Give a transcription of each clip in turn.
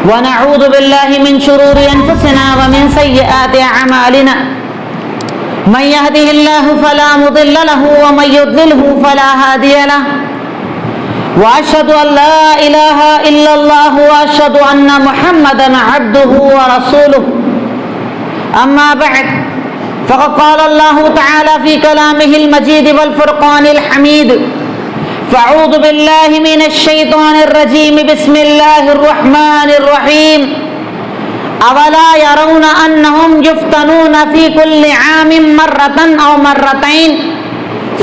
ونعوذ بالله من شرور أنفسنا ومن سيئات أعمالنا من يهده الله فلا مضل له ومن يضلله فلا هادي له وأشهد أن لا إله إلا الله وأشهد أن محمدا عبده ورسوله أما بعد فقد قال الله تعالى في كلامه المجيد والفرقان الحميد فأعوذ بالله من الشيطان الرجيم بسم الله الرحمن الرحيم أولا يرون أنهم يفتنون في كل عام مرة أو مرتين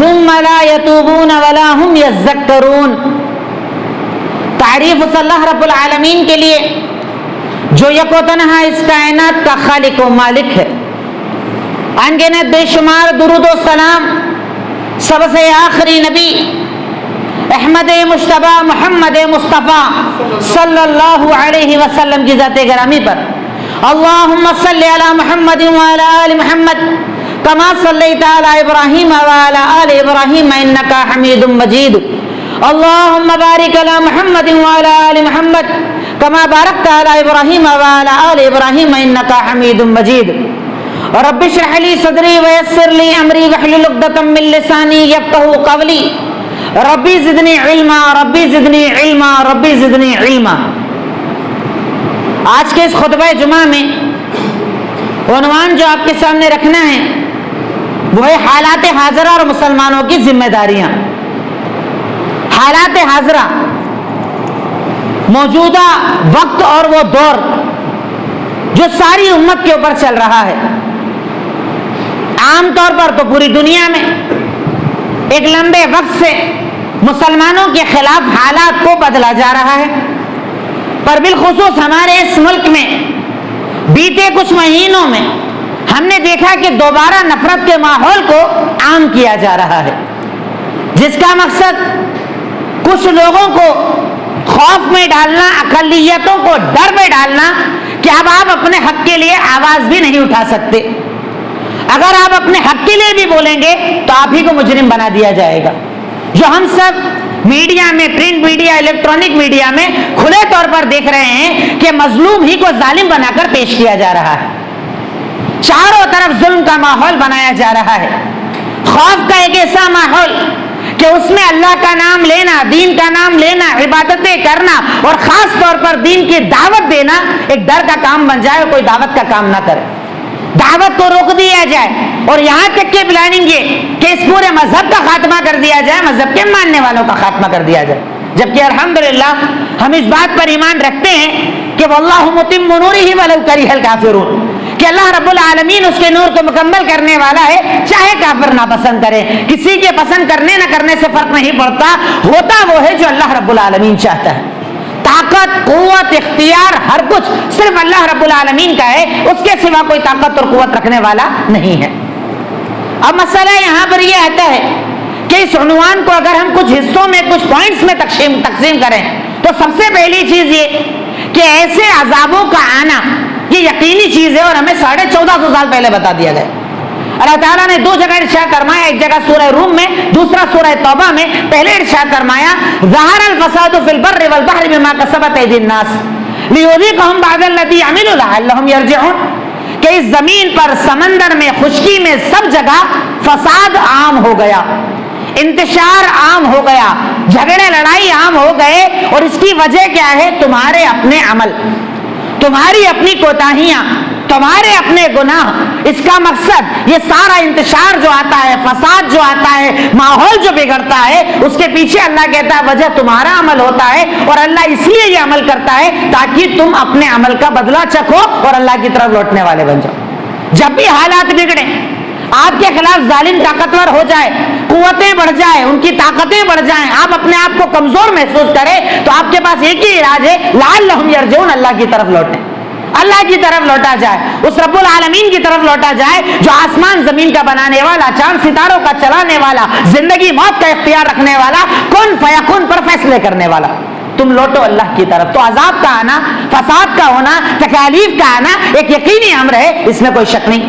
ثم لا يتوبون ولا هم يذكرون. تعریف صلی اللہ رب العالمین کے لیے جو یک و تنہا اس کائنات کا خالق و مالک ہے. انگنت بے شمار درود و سلام سب سے آخری نبی احمد مجتبی محمد مصطفیٰ صلی اللہ علیہ وسلم کی ذات گرامی پر. اللہم صلی علی محمد وعلی آل محمد کما صلیت علی ابراہیم وعلی آل ابراہیم انکا حمید مجید. اللہم بارک علی محمد وعلی آل محمد کما بارکت علی ابراہیم وعلی آل ابراہیم انکا حمید مجید. رب اشرح لی صدری ویسر لی امری واحلل عقدۃ من لسانی یفقہوا قولی. ربی زدنی علما ربی زدنی علما ربی زدنی علما. آج کے اس خطبہ جمعہ میں عنوان جو آپ کے سامنے رکھنا ہے وہ ہے حالات حاضرہ اور مسلمانوں کی ذمہ داریاں. حالات حاضرہ موجودہ وقت اور وہ دور جو ساری امت کے اوپر چل رہا ہے. عام طور پر تو پوری دنیا میں ایک لمبے وقت سے مسلمانوں کے خلاف حالات کو بدلا جا رہا ہے، پر بالخصوص ہمارے اس ملک میں بیتے کچھ مہینوں میں ہم نے دیکھا کہ دوبارہ نفرت کے ماحول کو عام کیا جا رہا ہے، جس کا مقصد کچھ لوگوں کو خوف میں ڈالنا، اقلیتوں کو ڈر میں ڈالنا کہ اب آپ اپنے حق کے لیے آواز بھی نہیں اٹھا سکتے. اگر آپ اپنے حق کے لیے بھی بولیں گے تو آپ ہی کو مجرم بنا دیا جائے گا. جو ہم سب میڈیا میں، پرنٹ میڈیا، الیکٹرانک میڈیا میں کھلے طور پر دیکھ رہے ہیں کہ مظلوم ہی کو ظالم بنا کر پیش کیا جا رہا ہے. چاروں طرف ظلم کا ماحول بنایا جا رہا ہے. خوف کا ایک ایسا ماحول کہ اس میں اللہ کا نام لینا، دین کا نام لینا، عبادتیں کرنا اور خاص طور پر دین کی دعوت دینا ایک ڈر کا کام بن جائے اور کوئی دعوت کا کام نہ کرے. دعوت کو روک دیا جائے اور یہاں تک کہ پلاننگ یہ کہ اس پورے مذہب کا خاتمہ کر دیا جائے، مذہب کے ماننے والوں کا خاتمہ کر دیا جائے. جبکہ الحمدللہ ہم اس بات پر ایمان رکھتے ہیں کہ واللہ متم نورہ ولو کرہ الکافرون، کہ اللہ رب العالمین اس کے نور کو مکمل کرنے والا ہے، چاہے کافر ناپسند کرے. کسی کے پسند کرنے نہ کرنے سے فرق نہیں پڑتا، ہوتا وہ ہے جو اللہ رب العالمین چاہتا ہے. طاقت، قوت، اختیار، ہر کچھ صرف اللہ رب العالمین کا ہے، اس کے سوا کوئی طاقت اور قوت رکھنے والا نہیں ہے. اب مسئلہ یہاں پر یہ آتا ہے کہ اس عنوان کو اگر ہم کچھ حصوں میں، کچھ پوائنٹس میں تقسیم کریں تو سب سے پہلی چیز یہ کہ ایسے عذابوں کا آنا یہ یقینی چیز ہے اور ہمیں 1450 سال پہلے بتا دیا گیا. اللہ تعالیٰ نے دو جگہ ارشاد فرمایا، ایک جگہ سورہ روم میں، دوسرا سورہ توبہ میں. پہلے ارشاد فرمایا ظہر الفساد فی البر والبحر بما کسبت ایدی الناس لیذیقہم بعض الذی عملوا لعلہم یرجعون، کہ اس زمین پر، سمندر میں، خشکی میں، سب جگہ فساد عام ہو گیا، انتشار عام ہو گیا، جھگڑے لڑائی عام ہو گئے. اور اس کی وجہ کیا ہے؟ تمہارے اپنے عمل، تمہاری اپنی کوتاہیاں، تمہارے اپنے گناہ. اس کا مقصد یہ سارا انتشار جو آتا ہے، فساد جو آتا ہے، ماحول جو بگڑتا ہے، اس کے پیچھے اللہ کہتا ہے وجہ تمہارا عمل ہوتا ہے. اور اللہ اس لیے یہ عمل کرتا ہے تاکہ تم اپنے عمل کا بدلہ چکھو اور اللہ کی طرف لوٹنے والے بن جاؤ. جب بھی حالات بگڑے، آپ کے خلاف ظالم طاقتور ہو جائے، قوتیں بڑھ جائیں، ان کی طاقتیں بڑھ جائیں، آپ اپنے آپ کو کمزور محسوس کریں، تو آپ کے پاس ایک ہی علاج ہے، لعلہم یرجعون، اللہ کی طرف لوٹیں، اللہ کی طرف لوٹا جائے، اس رب العالمین کی طرف لوٹا جائے جو آسمان زمین کا بنانے والا، چاند ستاروں کا چلانے والا، زندگی موت کا اختیار رکھنے والا، کن فیکن پر فیصلے کرنے والا. تم لوٹو اللہ کی طرف. تو عذاب کا آنا، فساد کا ہونا، تکالیف کا آنا ایک یقینی امر ہے، اس میں کوئی شک نہیں.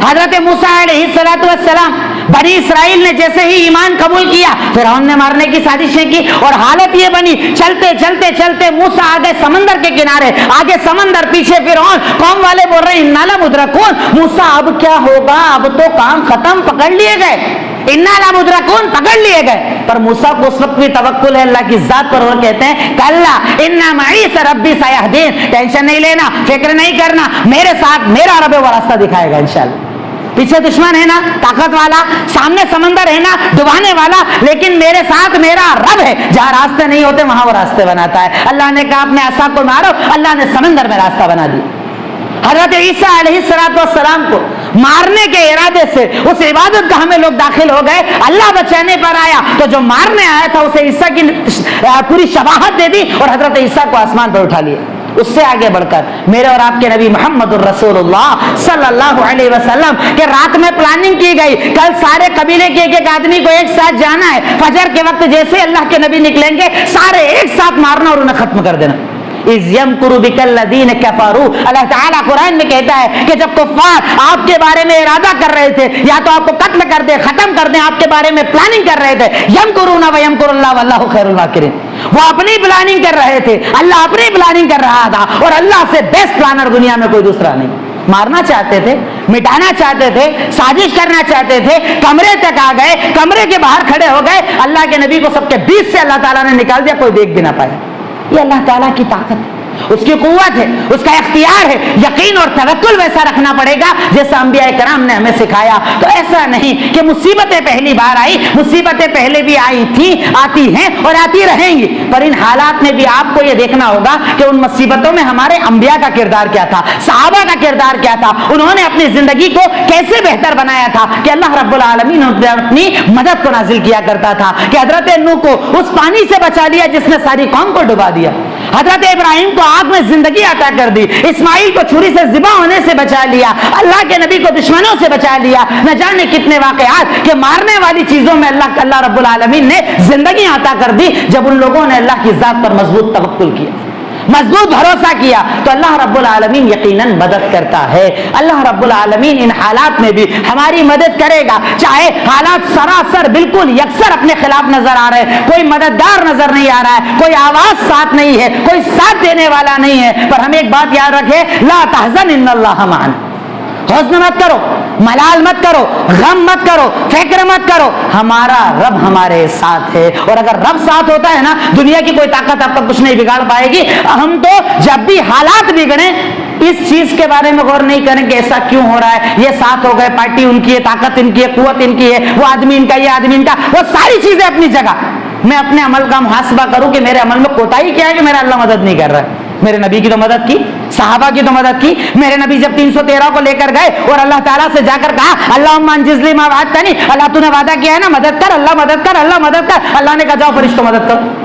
حضرت موسیٰ علیہ السلام بنی اسرائیل نے جیسے ہی ایمان قبول کیا فرعون نے مارنے کی سازشیں کی اور حالت یہ بنی چلتے چلتے چلتے موسیٰ آگے سمندر کے کنارے آگے سمندر پیچھے فرعون قوم والے بول رہے ہیں انا لمدرکون موسیٰ اب کیا ہوگا اب تو کام ختم پکڑ لیے گئے انا لمدرکون پکڑ لیے گئے پر موسیٰ کو اس وقت بھی توکل ہے اللہ کی ذات پر اور کہتے ہیں کلا انا معی ربی سیہدین ٹینشن نہیں لینا فکر نہیں کرنا میرے ساتھ میرا رب وہ راستہ دکھائے گا انشاءاللہ پیچھے دشمن ہے نا طاقت والا سامنے سمندر ہے نا ڈبانے والا لیکن میرے ساتھ میرا رب ہے جہاں راستے نہیں ہوتے وہاں وہ راستے بناتا ہے اللہ نے کہا اپنے عصا کو مارو اللہ نے سمندر میں راستہ بنا دیا حضرت عیسیٰ علیہ السلام کو مارنے کے ارادے سے اس عبادت گاہ میں لوگ داخل ہو گئے اللہ بچانے پر آیا تو جو مارنے آیا تھا اسے عیسیٰ کی پوری شباہت دے دی اور حضرت عیسیٰ کو آسمان پر اٹھا لیا اس سے آگے بڑھ کر میرے اور آپ کے نبی محمد الرسول اللہ صلی اللہ علیہ وسلم کہ رات میں پلاننگ کی گئی کل سارے قبیلے کے ایک آدمی کو ایک ساتھ جانا ہے فجر کے وقت جیسے اللہ کے نبی نکلیں گے سارے ایک ساتھ مارنا اور انہیں ختم کر دینا اِذْ يَمْكُرُ بِكَ الَّذِينَ كَفَرُوا اللہ تعالیٰ قرآن میں کہتا ہے کہ جب کفار آپ کے بارے میں ارادہ کر رہے تھے یا تو آپ کو قتل کر دیں ختم کر دیں آپ کے بارے میں پلاننگ کر رہے تھے يَمْكُرُونَ وَيَمْكُرُ اللَّهُ وَاللَّهُ خَيْرُ الْمَاكِرِينَ وہ اپنی پلاننگ کر رہے تھے اللہ اپنی پلاننگ کر رہا تھا اور اللہ سے بیسٹ پلانر دنیا میں کوئی دوسرا نہیں مارنا چاہتے تھے مٹانا چاہتے تھے سازش کرنا چاہتے تھے کمرے تک آ گئے کمرے کے باہر کھڑے ہو گئے اللہ کے نبی کو سب کے بیچ سے اللہ تعالیٰ نے نکال دیا کوئی دیکھ بھی نہ پایا یہ اللہ تعالیٰ کی طاقت ہے اس کی قوت ہے اس کا اختیار ہے یقین اور توکل ویسا رکھنا پڑے گا جیسا انبیاء کرام نے ہمیں سکھایا تو ایسا نہیں کہ مصیبتیں پہلی بار آئی مصیبتیں پہلے بھی آئی تھیں آتی ہیں اور آتی رہیں گی پر ان حالات میں بھی آپ کو یہ دیکھنا ہوگا کہ ان مصیبتوں میں ہمارے انبیاء کا کردار کیا تھا صحابہ کا کردار کیا تھا انہوں نے اپنی زندگی کو کیسے بہتر بنایا تھا کہ اللہ رب العالمین نے اپنی مدد کو نازل کیا کرتا تھا کہ حضرت نوح کو اس پانی سے بچا لیا جس نے ساری قوم کو ڈبا دیا حضرت ابراہیم کو آگ میں زندگی عطا کر دی اسماعیل کو چھری سے ذبح ہونے سے بچا لیا اللہ کے نبی کو دشمنوں سے بچا لیا نہ جانے کتنے واقعات کہ مارنے والی چیزوں میں اللہ رب العالمین نے زندگی عطا کر دی جب ان لوگوں نے اللہ کی ذات پر مضبوط توکل کیا مضبوط بھروسہ کیا تو اللہ رب العالمین یقیناً مدد کرتا ہے اللہ رب العالمین ان حالات میں بھی ہماری مدد کرے گا چاہے حالات سراسر بالکل یکسر اپنے خلاف نظر آ رہے ہیں کوئی مددگار نظر نہیں آ رہا ہے کوئی آواز ساتھ نہیں ہے کوئی ساتھ دینے والا نہیں ہے پر ہم ایک بات یاد رکھیں لا تحزن ان اللہ معنا حزن مت کرو ملال مت کرو غم مت کرو فکر مت کرو ہمارا رب ہمارے ساتھ ہے اور اگر رب ساتھ ہوتا ہے نا دنیا کی کوئی طاقت آپ کا کچھ نہیں بگاڑ پائے گی ہم تو جب بھی حالات بگڑیں اس چیز کے بارے میں غور نہیں کریں کہ ایسا کیوں ہو رہا ہے یہ ساتھ ہو گئے پارٹی ان کی ہے طاقت ان کی ہے قوت ان کی ہے وہ آدمی ان کا یہ آدمی ان کا وہ ساری چیزیں اپنی جگہ میں اپنے عمل کا محاسبہ کروں کہ میرے عمل میں کوتاہی کیا ہے کہ میرا اللہ مدد نہیں کر رہا ہے میرے نبی کی تو مدد کی صحابہ کی تو مدد کی میرے نبی جب 313 کو لے کر گئے اور اللہ تعالیٰ سے جا کر کہا اللہم انجز لی ما وعدتنی اللہ تو نے وعدہ کیا ہے نا مدد کر اللہ مدد کر اللہ مدد کر اللہ نے کہا جاؤ فرشتوں مدد کرو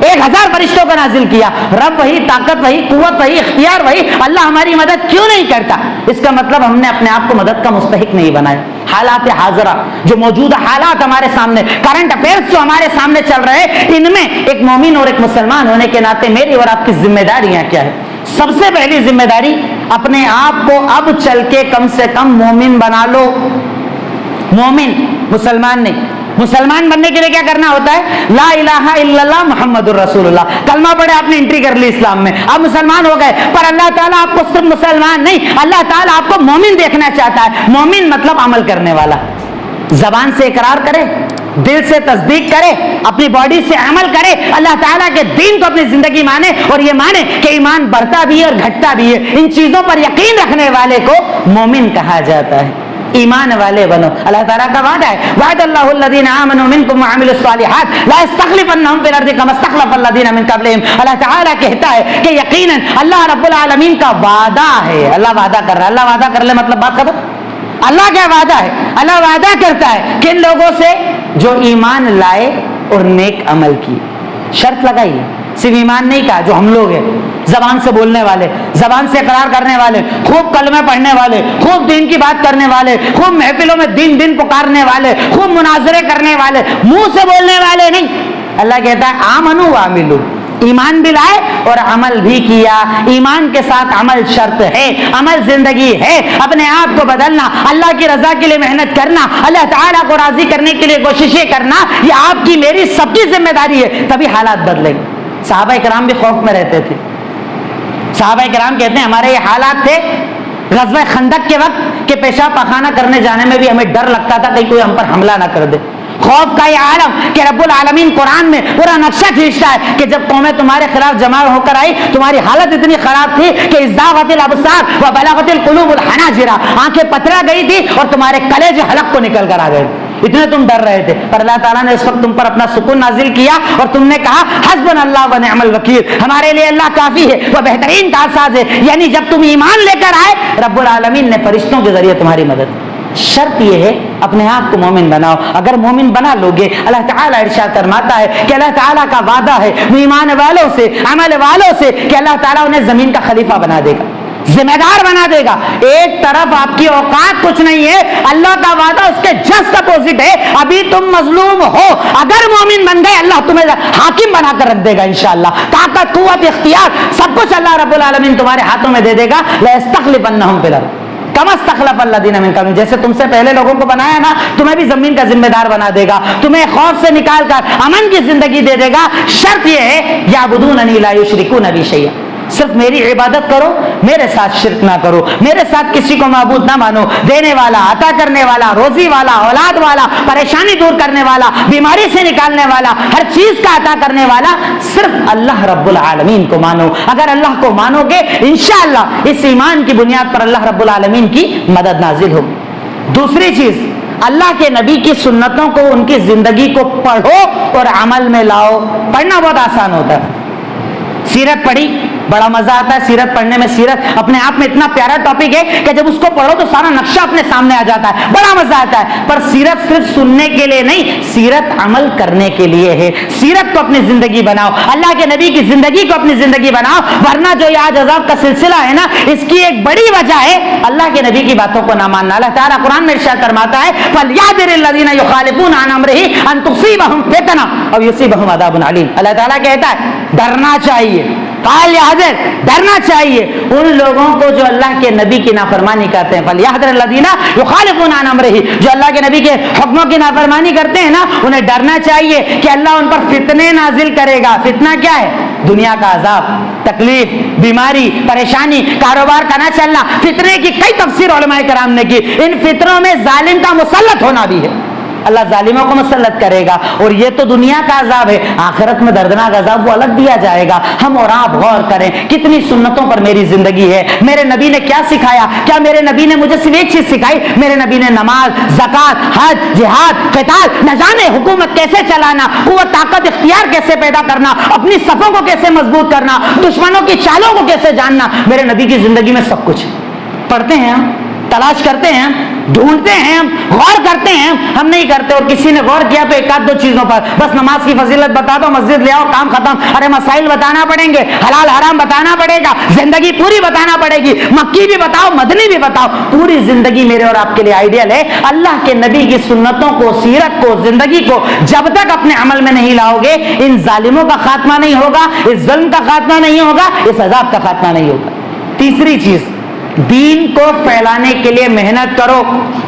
1000 فرشتوں کو نازل کیا رب وہی طاقت وہی قوت وہی اختیار وہی اللہ ہماری مدد کیوں نہیں کرتا اس کا مطلب ہم نے اپنے آپ کو مدد کا مستحق نہیں بنایا حالات حاضرہ جو موجودہ حالات ہمارے سامنے کرنٹ افیئرس جو ہمارے سامنے چل رہے ہیں ان میں ایک مومن اور ایک مسلمان ہونے کے ناطے میری اور آپ کی ذمہ داریاں کیا ہے سب سے پہلی ذمہ داری اپنے آپ کو اب چل کے کم سے کم مومن بنا لو مومن مسلمان نہیں مسلمان بننے کے لیے کیا کرنا ہوتا ہے لا الہ الا اللہ محمد الرسول اللہ کلمہ پڑھے آپ نے انٹری کر لی اسلام میں آپ مسلمان ہو گئے پر اللہ تعالیٰ آپ کو صرف مسلمان نہیں اللہ تعالیٰ آپ کو مومن دیکھنا چاہتا ہے مومن مطلب عمل کرنے والا زبان سے اقرار کرے دل سے تصدیق کرے اپنی باڈی سے عمل کرے اللہ تعالیٰ کے دین کو اپنی زندگی مانے اور یہ مانے کہ ایمان بڑھتا بھی ہے اور گھٹتا بھی ہے ان چیزوں پر یقین رکھنے والے کو مومن کہا جاتا ہے ایمان والے بنو اللہ تعالیٰ کا وعدہ ہے وعد اللہ الذین آمنوا منکم وعملوا الصالحات لا یستخلفنہم فی الارض کما استخلف الذین من قبلہم اللہ تعالیٰ کہتا ہے کہ یقیناً اللہ رب العالمین کا وعدہ ہے اللہ وعدہ کر رہا ہے اللہ وعدہ کر لے مطلب بات ختم اللہ کیا وعدہ ہے اللہ وعدہ کرتا ہے کن لوگوں سے جو ایمان لائے اور نیک عمل کی شرط لگائی صرف ایمان نہیں کہا جو ہم لوگ ہیں زبان سے بولنے والے زبان سے اقرار کرنے والے خوب کلمے پڑھنے والے خوب دین کی بات کرنے والے خوب محفلوں میں دین دین پکارنے والے خوب مناظرے کرنے والے منہ سے بولنے والے نہیں اللہ کہتا ہے آمنو وعملو ایمان بھی لائے اور عمل بھی کیا. ایمان کے ساتھ عمل شرط ہے, عمل زندگی ہے. اپنے آپ کو بدلنا, اللہ کی رضا کے لیے محنت کرنا, اللہ تعالیٰ کو راضی کرنے کے لیے کوششیں کرنا, یہ آپ کی میری سب کی ذمہ داری ہے, تبھی حالات بدلیں گے. صحابہ کرام بھی خوف میں رہتے تھے. صحابہ کرام کہتے ہیں ہمارے یہ حالات تھے غزوہ خندق کے وقت کہ پیشاب پخانہ کرنے جانے میں بھی ہمیں ڈر لگتا تھا کہیں کوئی ہم پر حملہ نہ کر دے. خوف کا یہ عالم کہ رب العالمین قرآن میں پورا نقشہ کھینچتا ہے کہ جب قومیں تمہارے خلاف جمع ہو کر آئی, تمہاری حالت اتنی خراب تھی کہ ازاغت الابصار وبلغت القلوب الحناجر, آنکھیں پترا گئی تھی اور تمہارے کلیجے حلق کو نکل کر آ گئے, اتنے تم ڈر رہے تھے. پر اللہ تعالیٰ نے اس وقت تم پر اپنا سکون نازل کیا اور تم نے کہا حسبنا اللہ و نعم الوکیل, ہمارے لیے اللہ کافی ہے, وہ بہترین کارساز ہے. یعنی جب تم ایمان لے کر آئے, رب العالمین نے فرشتوں کے ذریعے تمہاری مدد. شرط یہ ہے اپنے آپ کو مومن بناؤ. اگر مومن بنا لوگے, اللہ تعالیٰ ارشاد فرماتا ہے کہ اللہ تعالیٰ کا وعدہ ہے ایمان والوں سے, عمل والوں سے, کہ اللہ تعالیٰ انہیں زمین کا خلیفہ بنا دے گا, ذمہ دار بنا دے گا. ایک طرف آپ کی اوقات کچھ نہیں ہے, اللہ کا وعدہ اس کے جسٹ اپوزٹ ہے. ابھی تم مظلوم ہو, اگر مومن بن گئے اللہ تمہیں حاکم بنا کر رکھ دے گا انشاءاللہ. طاقت, قوت, اختیار سب کچھ اللہ رب العالمین تمہارے ہاتھوں میں دے دے گا. لَيَسْتَخْلِفَنَّهُمْ فِي الْأَرْضِ كَمَا اسْتَخْلَفَ الَّذِينَ مِن قَبْلِهِمْ, جیسے تم سے پہلے لوگوں کو بنایا نا, تمہیں بھی زمین کا ذمہ دار بنا دے گا, تمہیں خوف سے نکال کر امن کی زندگی دے دے گا. شرط یہ ہے یعبدوننی لا یشرکون بی شیئا, صرف میری عبادت کرو, میرے ساتھ شرک نہ کرو, میرے ساتھ کسی کو معبود نہ مانو. دینے والا, عطا کرنے والا, روزی والا, اولاد والا, پریشانی دور کرنے والا, بیماری سے نکالنے والا, ہر چیز کا عطا کرنے والا صرف اللہ رب العالمین کو مانو. اگر اللہ کو مانو گے انشاءاللہ اس ایمان کی بنیاد پر اللہ رب العالمین کی مدد نازل ہوگی. دوسری چیز, اللہ کے نبی کی سنتوں کو, ان کی زندگی کو پڑھو اور عمل میں لاؤ. پڑھنا بہت آسان ہوتا ہے. سیرت پڑھی, بڑا مزہ آتا ہے سیرت پڑھنے میں. سیرت اپنے آپ میں اتنا پیارا ٹاپک ہے کہ جب اس کو پڑھو تو سارا نقشہ اپنے سامنے آ جاتا ہے, بڑا مزہ آتا ہے. پر سیرت صرف سننے کے لیے نہیں, سیرت عمل کرنے کے لیے ہے. سیرت کو اپنی زندگی بناؤ, اللہ کے نبی کی زندگی کو اپنی زندگی بناؤ. ورنہ جو یہ آج عذاب کا سلسلہ ہے نا, اس کی ایک بڑی وجہ ہے اللہ کے نبی کی باتوں کو نہ ماننا. اللہ تعالیٰ قرآن میں ارشاد فرماتا ہے فَلْيَحْذَرِ الَّذِينَ يُخَالِفُونَ عَنْ أَمْرِهِ أَن تُصِيبَهُمْ فِتْنَةٌ أَوْ يُصِيبَهُمْ عَذَابٌ عَلِيمٌ. اللہ تعالیٰ کہتا ہے ڈرنا چاہیے, فَلْيَحْذَرْ, ڈرنا چاہیے ان لوگوں کو جو اللہ کے نبی کی نافرمانی کرتے ہیں. فَلْيَحْذَرِ الَّذِينَ يُخَالِفُونَ عَنْ أَمْرِهِ, جو اللہ کے نبی کے حکموں کی نافرمانی کرتے ہیں نا, انہیں ڈرنا چاہیے کہ اللہ ان پر فتنے نازل کرے گا. فتنہ کیا ہے؟ دنیا کا عذاب, تکلیف, بیماری, پریشانی, کاروبار کا نہ چلنا. فتنے کی کئی تفسیر علماء کرام نے کی. ان فتنوں میں ظالم کا مسلط ہونا بھی ہے, اللہ ظالموں کو مسلط کرے گا. اور یہ تو دنیا کا عذاب ہے, آخرت میں دردناک عذاب وہ الگ دیا جائے گا. ہم اور آپ غور کریں کتنی سنتوں پر میری زندگی ہے. میرے نبی نے کیا سکھایا؟ کیا میرے نبی نے مجھے صرف ایک چیز سکھائی؟ میرے نبی نے نماز, زکات, حج, جہاد, قتال, نہ جانے حکومت کیسے چلانا, قوت, طاقت, اختیار کیسے پیدا کرنا, اپنی صفوں کو کیسے مضبوط کرنا, دشمنوں کی چالوں کو کیسے جاننا. میرے نبی کی زندگی میں سب کچھ. پڑھتے ہیں ہم, تلاش کرتے ہیں, ڈھونڈتے ہیں, غور کرتے ہیں, ہم نہیں کرتے. اور کسی نے غور کیا تو ایک آدھ دو چیزوں پر بس نماز کی فضیلت بتا دو, مسجد لے آؤ, کام ختم. ارے مسائل بتانا پڑیں گے, حلال حرام بتانا پڑے گا, زندگی پوری بتانا پڑے گی, مکی بھی بتاؤ, مدنی بھی بتاؤ. پوری زندگی میرے اور آپ کے لیے آئیڈیل ہے. اللہ کے نبی کی سنتوں کو, سیرت کو, زندگی کو جب تک اپنے عمل میں نہیں لاؤ گے, ان ظالموں کا خاتمہ نہیں ہوگا, اس ظلم کا خاتمہ نہیں ہوگا, اس عذاب کا خاتمہ نہیں ہوگا. تیسری چیز, دین کو پھیلانے کے لیے محنت کرو.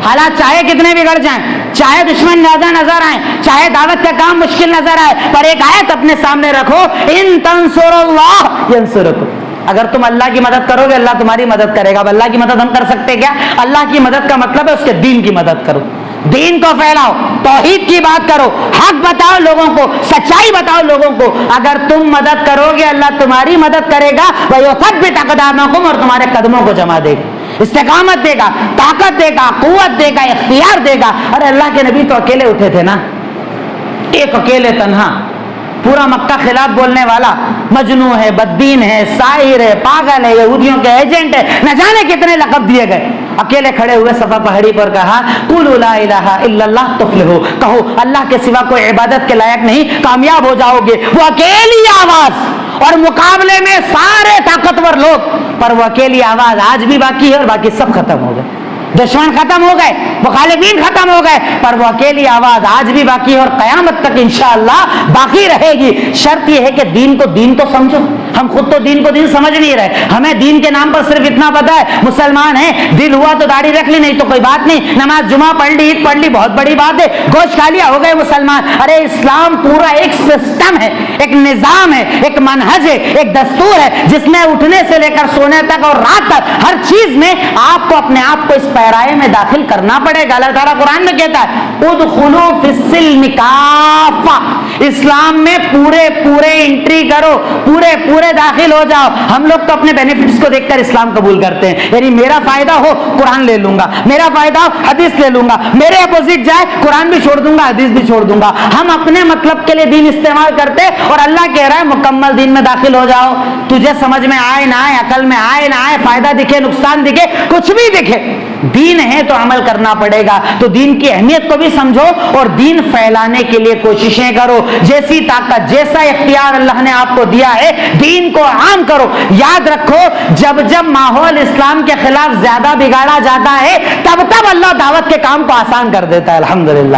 حالات چاہے کتنے بگڑ جائیں, چاہے دشمن زیادہ نظر آئیں, چاہے دعوت کا کام مشکل نظر آئے, پر ایک آیت اپنے سامنے رکھو, ان تنصروا اللہ ینصرکم. اگر تم اللہ کی مدد کرو گے اللہ تمہاری مدد کرے گا. اب اللہ کی مدد ہم کر سکتے کیا؟ اللہ کی مدد کا مطلب ہے اس کے دین کی مدد کرو, دین کو پھیلاؤ, توحید کی بات کرو, حق بتاؤ لوگوں کو, سچائی بتاؤ لوگوں کو. اگر تم مدد کرو گے اللہ تمہاری مدد کرے گا. وَيُثَبِّتْ أَقْدَامَكُمْ, اور تمہارے قدموں کو جما دے گا, استقامت دے گا, طاقت دے گا, قوت دے گا, اختیار دے گا. ارے اللہ کے نبی تو اکیلے اٹھے تھے نا, ایک اکیلے تنہا, پورا مکہ خلاف بولنے والا, مجنون ہے, بددین ہے, ساحر ہے, پاگل ہے, یہودیوں کے ایجنٹ ہے, نہ جانے کتنے لقب دیے گئے. اکیلے کھڑے ہوئے صفا پہاڑی پر کہا قولوا لا الہ الا اللہ تفلحوا, کہو اللہ کے سوا کوئی عبادت کے لائق نہیں, کامیاب ہو جاؤ گے. وہ اکیلی آواز, اور مقابلے میں سارے طاقتور لوگ, پر وہ اکیلی آواز آج بھی باقی ہے اور باقی سب ختم ہو گئے. دشمن ختم ہو گئے, مخالفین ختم ہو گئے, پر وہ اکیلی آواز آج بھی باقی ہے اور قیامت تک انشاءاللہ باقی رہے گی. شرط یہ ہے کہ دین کو دین تو سمجھو. ہم خود تو دین کو دین سمجھ نہیں رہے. ہمیں دین کے نام پر صرف اتنا پتا ہے مسلمان ہیں, دل ہوا تو داڑھی رکھ لی, نہیں تو کوئی بات نہیں, نماز جمعہ پڑھ لی, عید پڑھ لی, بہت بڑی بات ہے, گوشت کھا لیا, ہو گئے مسلمان. ارے اسلام پورا ایک سسٹم ہے, ایک نظام ہے, ایک منہج ہے, ایک دستور ہے, جس میں اٹھنے سے لے کر سونے تک اور رات تک ہر چیز میں آپ کو اپنے آپ کو اس پیرائے میں داخل کرنا پڑے گا. اللہ تعالیٰ قرآن میں کہتا ہے ادخلوا فی السلم کافہ, اسلام میں پورے انٹری کرو, پورے داخل ہو جاؤ. ہم لوگ تو اپنے بینیفٹس کو دیکھ کر اسلام قبول کرتے ہیں, یعنی میرا فائدہ ہو قرآن لے لوں گا, میرا فائدہ ہو حدیث لے لوں گا, میرے اپوزٹ جائے قرآن بھی چھوڑ دوں گا, حدیث بھی چھوڑ دوں گا. ہم اپنے مطلب کے لیے دین استعمال کرتے, اور اللہ کہہ رہا ہے مکمل دین میں داخل ہو جاؤ. تجھے سمجھ میں آئے نہ آئے, عقل میں آئے نہ آئے, فائدہ دکھے نقصان دکھے, کچھ بھی دکھے, دین ہے تو عمل کرنا پڑے گا. تو دین کی اہمیت کو بھی سمجھو اور دین پھیلانے کے لیے کوششیں کرو. جیسی طاقت, جیسا اختیار اللہ نے آپ کو دیا ہے, دین کو عام کرو. یاد رکھو جب ماحول اسلام کے خلاف زیادہ بگاڑا جاتا ہے تب اللہ دعوت کے کام کو آسان کر دیتا ہے. الحمدللہ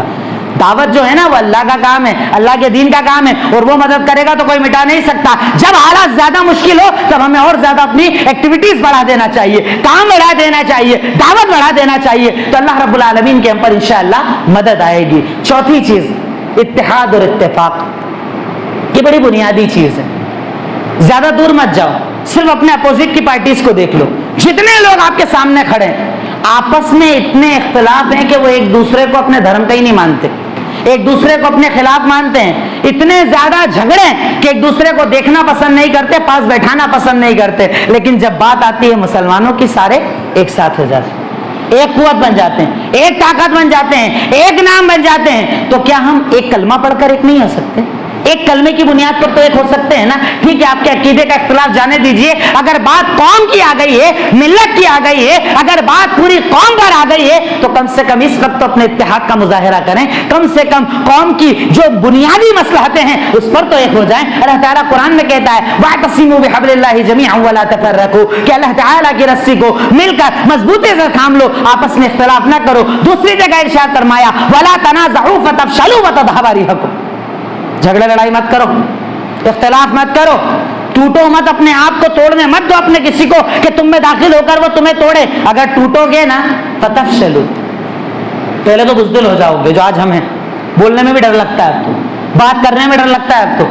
دعوت جو ہے نا وہ اللہ کا کام ہے, اللہ کے دین کا کام ہے, اور وہ مدد کرے گا تو کوئی مٹا نہیں سکتا. جب حالات زیادہ مشکل ہو تب ہمیں اور زیادہ اپنی ایکٹیویٹیز بڑھا دینا چاہیے, کام بڑھا دینا چاہیے, دعوت بڑھا دینا چاہیے, تو اللہ رب العالمین کے ہم پر انشاءاللہ مدد آئے گی. چوتھی چیز اتحاد اور اتفاق, یہ بڑی بنیادی چیز ہے. زیادہ دور مت جاؤ, صرف اپنے اپوزٹ کی پارٹیز کو دیکھ لو. جتنے لوگ آپ کے سامنے کھڑے ہیں آپس میں اتنے اختلاف ہیں کہ وہ ایک دوسرے کو اپنے دھرم کا ہی نہیں مانتے, ایک دوسرے کو اپنے خلاف مانتے ہیں. اتنے زیادہ جھگڑے کہ ایک دوسرے کو دیکھنا پسند نہیں کرتے, پاس بیٹھانا پسند نہیں کرتے. لیکن جب بات آتی ہے مسلمانوں کی, سارے ایک ساتھ ہو جاتے ہیں, ایک قوت بن جاتے ہیں, ایک طاقت بن جاتے ہیں, ایک نام بن جاتے ہیں. تو کیا ہم ایک کلمہ پڑھ کر ایک نہیں ہو سکتے؟ ایک کلمے کی بنیاد پر تو ایک ہو سکتے ہیں نا. ٹھیک ہے آپ کے عقیدے کا اختلاف جانے دیجئے, اگر بات قوم کی آ گئی ہے, ملت کی آ گئی ہے, اگر بات پوری قوم پر آ گئی ہے, تو کم سے کم اس وقت تو اپنے اتحاد کا مظاہرہ کریں. کم سے کم قوم کی جو بنیادی مصلحتیں ہیں اس پر تو ایک ہو جائیں. اللہ تعالیٰ قرآن میں کہتا ہے وَاعْتَصِمُوا بِحَبْلِ اللَّهِ جَمِيعًا وَلَا تَفَرَّقُوا, کہ اللہ تعالیٰ کی رسی کو مل کر مضبوطی سے تھام لو, آپس میں اختلاف نہ کرو. دوسری جگہ ارشاد فرمایا وَلَا تَنَازَعُوا فَتَفْشَلُوا وَتَذْهَبَ رِيحُكُمْ, جھگڑے لڑائی مت کرو, اختلاف مت کرو, ٹوٹو مت, اپنے آپ کو توڑنے مت دو اپنے کسی کو کہ تم میں داخل ہو کر وہ تمہیں توڑے. اگر ٹوٹو گے نا فتفشلوا, پہلے تو بزدل ہو جاؤ گے, جو آج ہم ہیں. بولنے میں بھی ڈر لگتا ہے اب تو, بات کرنے میں ڈر لگتا ہے اب تو,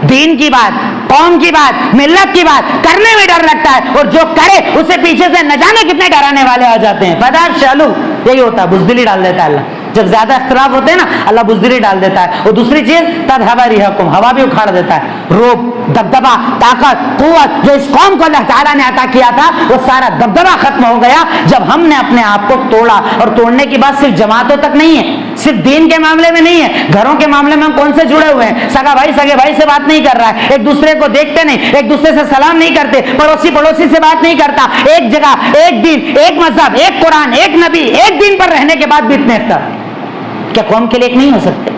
دین کی بات, قوم کی بات, ملت کی بات کرنے میں ڈر لگتا ہے, اور جو کرے اسے پیچھے سے نہ جانے کتنے ڈرانے والے آ جاتے ہیں. فتفشلوا, یہی ہوتا ہے, بزدلی ڈال دیتا ہے اللہ. جب زیادہ اختلاف ہوتے ہیں نا اللہ بزدلی ڈال دیتا ہے. اور دوسری چیز تذهب ريحكم, ہوا بھی اکھاڑ دیتا ہے. روب, دبدبا, طاقت, قوت جو اس قوم کو اللہ تعالیٰ نے عطا کیا تھا وہ سارا دبدبا ختم ہو گیا جب ہم نے اپنے آپ کو توڑا. اور توڑنے کی بات صرف جماعتوں تک نہیں ہے, صرف دین کے معاملے میں نہیں ہے, گھروں کے معاملے میں ہم کون سے جڑے ہوئے ہیں. سگا بھائی سگے بھائی سے بات نہیں کر رہا ہے, ایک دوسرے کو دیکھتے نہیں, ایک دوسرے سے سلام نہیں کرتے, پڑوسی سے بات نہیں کرتا. ایک جگہ, ایک دین, ایک مذہب, ایک قرآن, ایک نبی, ایک دین پر رہنے کے بعد بھی اتنے اختلاف. کیا قوم کے لیے ایک نہیں ہو سکتے؟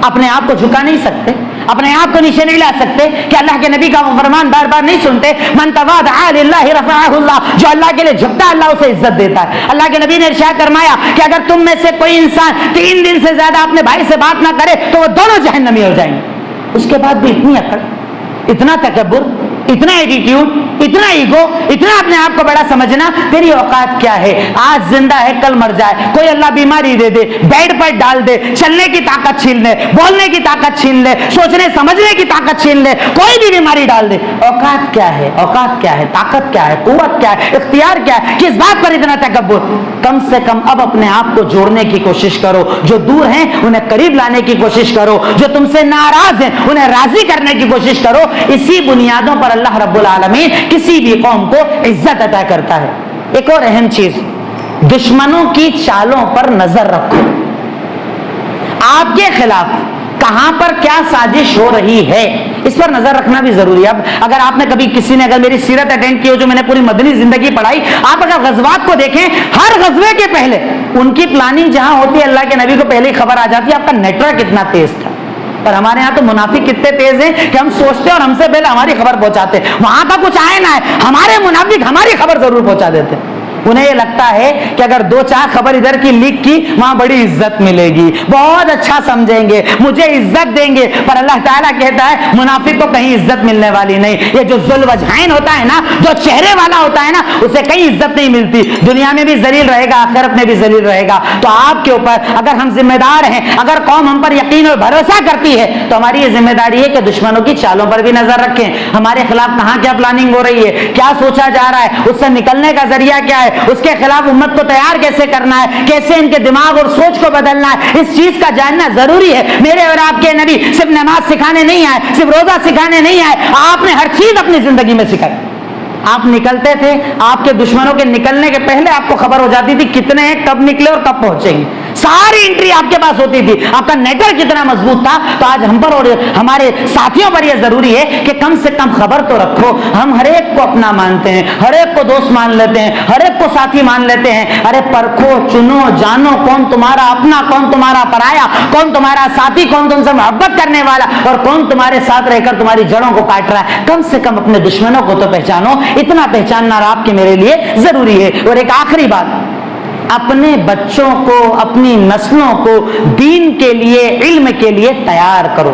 اپنے آپ کو جھکا نہیں سکتے, اپنے آپ کو نیچے نہیں لا سکتے؟ کہ اللہ کے نبی کا فرمان بار بار نہیں سنتے, من تواضع للہ رفعہ اللہ, جو اللہ کے لیے جھکتا ہے اللہ اسے عزت دیتا ہے. اللہ کے نبی نے ارشاد فرمایا کہ اگر تم میں سے کوئی انسان 3 دن سے زیادہ اپنے بھائی سے بات نہ کرے تو وہ دونوں جہنمی ہو جائیں گے. اس کے بعد بھی اتنی عقل, اتنا تکبر, اتنا ایٹیٹیوڈ, اتنا ایگو, اتنا اپنے آپ کو بڑا سمجھنا. تیری اوقات کیا ہے؟ آج زندہ ہے کل مر جائے, کوئی اللہ بیماری دے دے, بیڈ پر ڈال دے, چلنے کی طاقت چھین لے, بولنے کی طاقت چھین لے, سوچنے سمجھنے کی طاقت چھین لے, کوئی بھی بیماری ڈال دے. اوقات کیا ہے؟ اوقات کیا ہے؟ طاقت کیا ہے؟ قوت کیا ہے؟ اختیار کیا ہے؟ کس بات پر اتنا تکبر؟ کم سے کم اب اپنے آپ کو جوڑنے کی کوشش کرو, جو دور ہیں انہیں قریب لانے کی کوشش کرو, جو تم سے ناراض ہیں انہیں راضی کرنے کی کوشش کرو. اسی بنیادوں پر اللہ رب العالمین کسی بھی قوم کو عزت عطا کرتا ہے. ایک اور اہم چیز, دشمنوں کی چالوں پر نظر رکھو. آپ کے خلاف کہاں پر کیا سازش ہو رہی ہے اس پر نظر رکھنا بھی ضروری ہے. اب اگر آپ نے کبھی کسی نے اگر میری سیرت اٹینڈ کی ہو, جو میں نے پوری مدنی زندگی پڑھائی, آپ اگر غزوات کو دیکھیں, ہر غزوے کے پہلے ان کی پلاننگ جہاں ہوتی ہے اللہ کے نبی کو پہلے ہی خبر آ جاتی ہے آپ کا نیٹ ورک کتنا تیز تھا. پر ہمارے ہاں تو منافق کتنے تیز ہیں کہ ہم سوچتے اور ہم سے پہلے ہماری خبر پہنچاتے, وہاں کا کچھ آئے نہ ہے, ہمارے منافق ہماری خبر ضرور پہنچا دیتے. انہیں یہ لگتا ہے کہ اگر دو چار خبر ادھر کی لیک کی وہاں بڑی عزت ملے گی, بہت اچھا سمجھیں گے, مجھے عزت دیں گے. پر اللہ تعالیٰ کہتا ہے منافق کو کہیں عزت ملنے والی نہیں. یہ جو ذل وجہین ہوتا ہے نا, جو چہرے والا ہوتا ہے نا, اسے کہیں عزت نہیں ملتی. دنیا میں بھی ذلیل رہے گا, آخرت میں بھی ذلیل رہے گا. تو آپ کے اوپر اگر ہم ذمہ دار ہیں, اگر قوم ہم پر یقین اور بھروسہ کرتی ہے, تو ہماری یہ ذمہ داری ہے کہ دشمنوں کی چالوں پر بھی نظر رکھیں. ہمارے خلاف کہاں کیا پلاننگ ہو رہی ہے, کیا سوچا جا رہا ہے, اس سے نکلنے کا ذریعہ کیا ہے, اس کے خلاف امت کو تیار کیسے کرنا ہے, کیسے ان کے دماغ اور سوچ کو بدلنا ہے, اس چیز کا جاننا ضروری ہے. میرے اور آپ کے نبی صرف نماز سکھانے نہیں آئے, صرف روزہ سکھانے نہیں آئے, آپ نے ہر چیز اپنی زندگی میں سکھائی. آپ نکلتے تھے, آپ کے دشمنوں کے نکلنے کے پہلے آپ کو خبر ہو جاتی تھی کتنے ہیں, کب نکلے اور کب پہنچیں گے. ساری انٹری آپ کے پاس ہوتی تھی. آپ کا نیٹ ورک کتنا مضبوط تھا. تو آج ہم پر اور ہمارے ساتھیوں پر یہ ضروری ہے کہ کم سے کم خبر تو رکھو. ہم ہر ایک کو اپنا مانتے ہیں, ہر ایک کو دوست مان لیتے ہیں, ہر ایک کو ساتھی مان لیتے ہیں. ارے پرکھو, چنو, جانو کون تمہارا اپنا, کون تمہارا پرایا, کون تمہارا ساتھی, کون تم سے محبت کرنے والا, اور کون تمہارے ساتھ رہ کر تمہاری جڑوں کو کاٹ رہا ہے. کم سے کم اپنے دشمنوں کو تو پہچانو. اتنا پہچاننا آپ کے میرے لیے ضروری ہے. اور ایک آخری بات, اپنے بچوں کو, اپنی نسلوں کو دین کے لیے, علم کے لیے تیار کرو.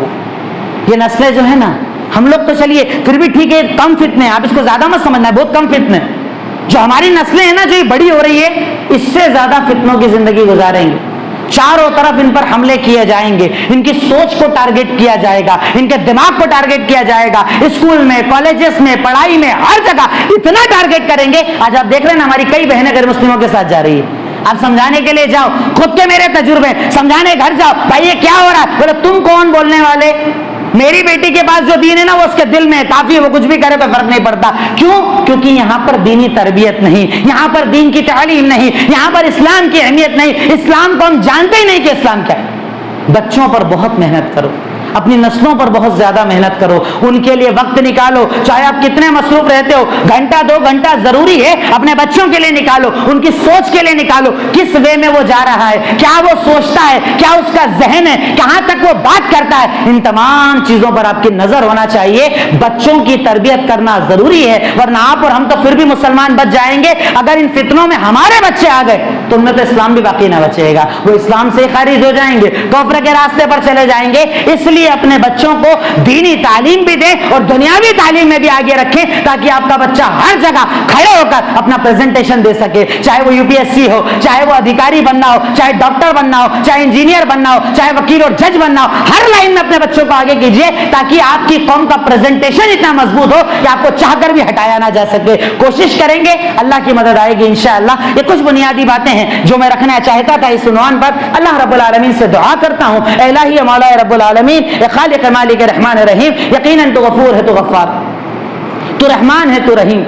یہ نسلیں جو ہے نا, ہم لوگ تو چلیے پھر بھی ٹھیک ہے, کم فتنے, آپ اس کو زیادہ مت سمجھنا ہے, بہت کم فتنے. جو ہماری نسلیں ہیں نا, جو یہ بڑی ہو رہی ہے, اس سے زیادہ فتنوں کی زندگی گزاریں گے. چاروں طرف ان پر حملے کیے جائیں گے, ان کی سوچ کو ٹارگٹ کیا جائے گا, ان کے دماغ کو ٹارگٹ کیا جائے گا. اسکول میں, کالجز میں, پڑھائی میں, ہر جگہ اتنا ٹارگٹ کریں گے. آج آپ دیکھ رہے ہیں نا, ہماری کئی بہنیں غیر مسلموں کے ساتھ جا رہی ہے. آپ سمجھانے کے لیے جاؤ, خود کے میرے تجربے سمجھانے گھر جاؤ, بھائی یہ کیا ہو رہا ہے, بولے تم کون بولنے والے, میری بیٹی کے پاس جو دین ہے نا وہ اس کے دل میں کافی ہے, وہ کچھ بھی کرے تو فرق نہیں پڑتا. کیوں؟ کیونکہ یہاں پر دینی تربیت نہیں, یہاں پر دین کی تعلیم نہیں, یہاں پر اسلام کی اہمیت نہیں, اسلام کو ہم جانتے ہی نہیں کہ اسلام کیا ہے. بچوں پر بہت محنت کرو, اپنی نسلوں پر بہت زیادہ محنت کرو, ان کے لیے وقت نکالو. چاہے آپ کتنے مصروف رہتے ہو, گھنٹہ 2 گھنٹہ ضروری ہے اپنے بچوں کے لیے نکالو, ان کی سوچ کے لیے نکالو. کس وے میں وہ جا رہا ہے, کیا وہ سوچتا ہے, کیا اس کا ذہن ہے, کہاں تک وہ بات کرتا ہے, ان تمام چیزوں پر آپ کی نظر ہونا چاہیے. بچوں کی تربیت کرنا ضروری ہے, ورنہ آپ اور ہم تو پھر بھی مسلمان بچ جائیں گے. اگر ان فتنوں میں ہمارے بچے آ گئے تو ان میں تو اسلام بھی باقی نہ بچے گا, وہ اسلام سے خارج ہو جائیں گے, کفر کے راستے پر چلے جائیں گے. اس لیے اپنے بچوں کو دینی تعلیم بھی دیں اور دنیاوی تعلیم میں بھی آگے رکھیں, تاکہ آپ کا بچہ ہر جگہ کھڑے ہو کر اپنا پریزنٹیشن دے سکے. چاہے وہ UPSC ہو, چاہے وہ ادھیکاری بننا ہو, چاہے ڈاکٹر بننا ہو, چاہے انجینئر بننا ہو, چاہے وکیل اور جج بننا ہو, ہر لائن میں اپنے بچوں کو آگے کیجیے, تاکہ آپ کی قوم کا پریزنٹیشن اتنا مضبوط ہو کہ آپ کو چاہ کر بھی ہٹایا نہ جا سکے. کوشش کریں گے, اللہ کی مدد آئے گی انشاءاللہ. یہ کچھ بنیادی باتیں ہیں جو میں رکھنا چاہتا تھا اس عنوان پر. اللہ رب العالمین سے دعا کرتا ہوں, اے الہی مولا رب العالمین, اے خالق مالک رحمان رحیم, یقیناً تو غفور ہے, تو غفار, تو رحمان ہے, تو رحیم,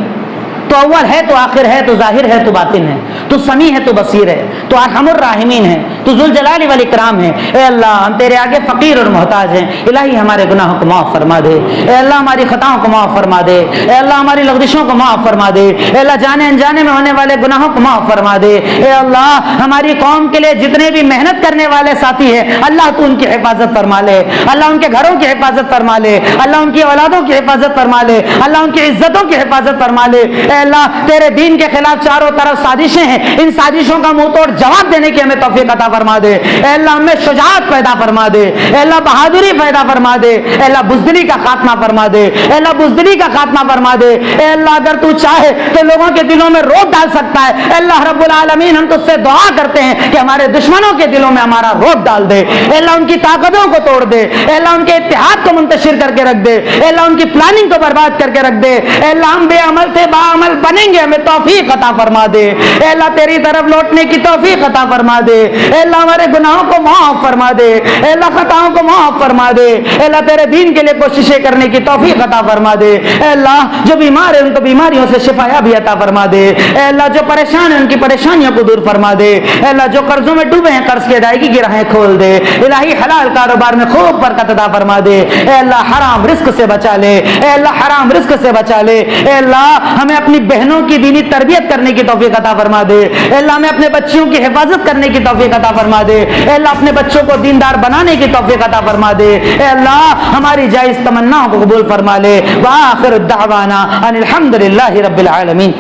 تو اول ہے, تو آخر ہے, تو ظاہر ہے, تو باطن ہے, تو سمیع ہے, تو بصیر ہے, تو ارحم الراحمین ہے, تو ذوالجلال والاکرام ہے. اے اللہ ہم تیرے آگے فقیر اور محتاج ہیں. الہی ہمارے گناہوں کو معاف فرما دے. اے اللہ ہماری خطاؤں کو معاف فرما دے. اے اللہ ہماری لغزشوں کو معاف فرما دے. اے اللہ جانے انجانے میں ہونے والے گناہوں کو معاف فرما دے. اے اللہ ہماری قوم کے لیے جتنے بھی محنت کرنے والے ساتھی ہیں, اللہ تو ان کی حفاظت فرما لے. اللہ ان کے گھروں کی حفاظت فرما لے. اللہ ان کی اولادوں کی حفاظت فرما لے. اللہ ان کی عزتوں کی حفاظت فرما لے. اے اللہ تیرے دین کے خلاف چاروں طرف سازشیں ہیں, ان سازشوں کا منہ توڑ جواب دینے کی ہمیں توفیق عطا فرما دے. اے اللہ ہمیں شجاعت پیدا فرما دے. اے اللہ بہادری پیدا فرما دے. اے اللہ بزدلی کا خاتمہ فرما دے. اے اللہ بزدلی کا خاتمہ فرما دے. اے اللہ اگر تو چاہے تو لوگوں کے دلوں میں روب ڈال سکتا ہے. اے اللہ رب العالمین ہم تجھ سے دعا کرتے ہیں کہ ہمارے دشمنوں کے دلوں میں ہمارا روب ڈال دے. اے اللہ ان کی طاقتوں کو توڑ دے. اے اللہ ان کے اتحاد کو منتشر کر کے رکھ دے. اے اللہ ان کی پلاننگ کو برباد کر کے رکھ دے. اے اللہ ہم بے عمل تھے, با عمل بنیں گے, ہمیں توفیق عطا فرما دے. اے اللہ تیری طرف لوٹنے کی توفیق عطا فرما دے. اے اللہ ہمارے گناہوں کو معاف فرما دے. اے اللہ خطاؤں کو معاف فرما دے. اے اللہ تیرے دین کے لیے کوششیں کرنے کی توفیق عطا فرما دے. اے اللہ جو بیمار ہیں ان کو بیماریوں سے شفا بھی عطا فرما دے. اے اللہ جو پریشان ہیں ان کی پریشانیوں کو دور فرما دے. اے اللہ جو قرضوں میں ڈوبے ہیں قرض کی ادائیگی کی راہیں کھول دے. الہی حلال کاروبار میں خوب برکت عطا فرما دے. اے اللہ حرام رزق سے بچا لے. اے اللہ حرام رزق سے بچا لے. اے اللہ ہمیں اپنی بہنوں کی دینی تربیت کرنے کی توفیق عطا فرما دے. اے اللہ ہمیں اپنے بچیوں کی حفاظت کرنے کی توفیق عطا فرما دے. اے اللہ اپنے بچوں کو دیندار بنانے کی توفیق عطا فرما دے. اے اللہ ہماری جائز تمناؤں کو قبول فرما لے. وآخر الدعوانا ان الحمد للہ رب العالمین.